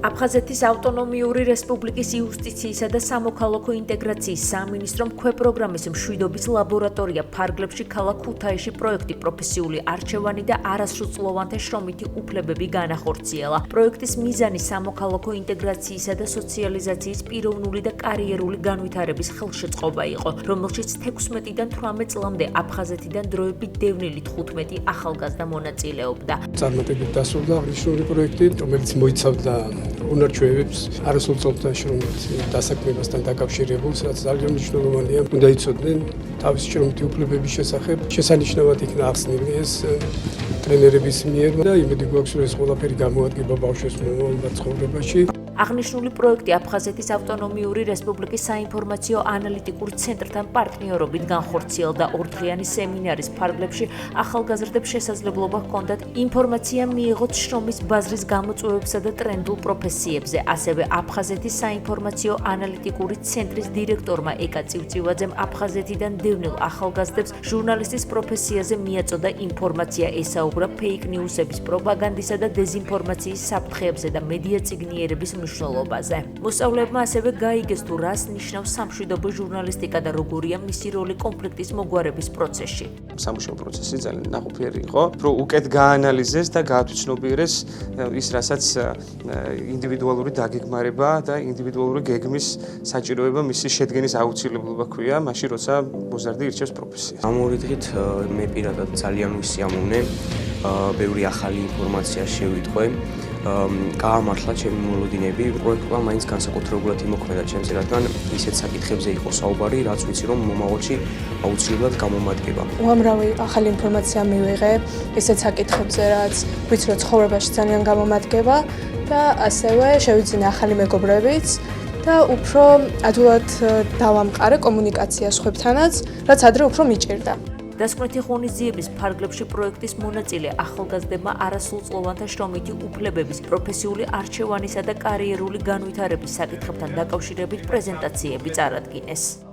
აფხაზეთის ავტონომიური რესპუბლიკის იუსტიციისა და სამოქალაქო ინტეგრაციის სამინისტრომ ქვეპროგრამის მშვიდობის ლაბორატორია ფარგლებში ქალაქ ქუთაისში პროექტი პროფესიული არჩევანი და არასრულწლოვანთა შრომითი უფლებები განახორციელა. პროექტის მიზანი სამოქალაქო ინტეგრაციისა და სოციალიზაციის პიროვნული და კარიერული განვითარების ხელშეწყობა იყო, რომელშიც 16-დან 18 წლამდე აფხაზეთიდან დროებით დევნილი 15 ახალგაზრდა მონაწილეობდა. წარმატებით დასრულდა აღნიშნული პროექტი, რომელიც მოიცავდა უნარჩვევებს არასრულწლოვანთა შრომით დასაქმებასთან დაკავშირებულს, რაც ძალიან მნიშვნელოვანია. უნდა იცოდნენ თავისი შრომითი უფლებების შესახებ. შესანიშნავად იქნა ახსნილი ეს ტრენერების მიერ და იმედი გვაქვს, რომ ეს ყველაფერი გამოადგება ბავშვებს მომავალ ცხოვრებაში. აღნიშნული პროექტი აფხაზეთის ავტონომიური რესპუბლიკის საინფორმაციო ანალიტიკურ ცენტრთან პარტნიორობით განხორციელდა ორდღიანი სემინარის ფარგლებში ახალგაზრდებს შესაძლებლობა ჰქონდათ ინფორმაცია მიიღოთ შრომის ბაზრის გამოწვევებსა და ტრენდულ პროფესიებზე. ასევე აფხაზეთის საინფორმაციო ანალიტიკური ცენტრის დირექტორმა ეკა წივწივაძემ აფხაზეთიდან დევნილ ახალგაზრდებს ჟურნალისტის პროფესიაზე მიაწოდა ინფორმაცია, ესაუბრა ფეიქ ნიუსების პროპაგანდისა და დეზინფორმაციის საფრთხეებზე და მედია წიგნიერების მნიშვნელობაზე. მოსწავლეებმა ასევე გაიგეს თუ რას ნიშნავს სამშვიდობო ჟურნალისტიკა და როგორია მისი როლი კონფლიქტის მოგვარების პროცესში. სამუშაო პროცესი ძალიან ნაყოფიერი იყო, რომ უკეთ გაანალიზეს და გაათვითცნობიერეს ის, რასაც ინდივიდუალური დაგეგმარება და ინდივიდუალური გეგმის საჭიროება მისი შედგენის აუცილებლობა ჰქვია, მაშინ როცა მოზარდი ირჩევს პროფესიას. ამ ორი დღით მე პირადად ძალიან ვისიამოვნე, ბევრი ახალი ინფორმაცია შევიტყვე. გაამართლა ჩემი მოლოდინები, პროექტმა მაინც განსაკუთრებულად იმოქმედა ჩემზე, რადგან ისეთ საკითხებზე იყო საუბარი, რაც ვიცი რომ მომავალში აუცილებლად გამომადგება. უამრავი ახალი ინფორმაცია მივიღე ისეთ საკითხებზე, რაც ვიცი რომ ცხოვრებაში ძალიან გამომადგება და ასევე შევიძინე ახალი მეგობრებიც და უფრო ადვილად დავამყარე კომუნიკაციას სხვებთანაც, რაც ადრე უფრო მიჭირდა. დასკვნითი ღონისძიების ფარგლებში პროექტის მონაწილე ახალგაზრდებმა არასრულწლოვანთა შრომითი უფლებების, პროფესიული არჩევანისა და კარიერული განვითარების საკითხებთან დაკავშირებით პრეზენტაციები წარადგინეს.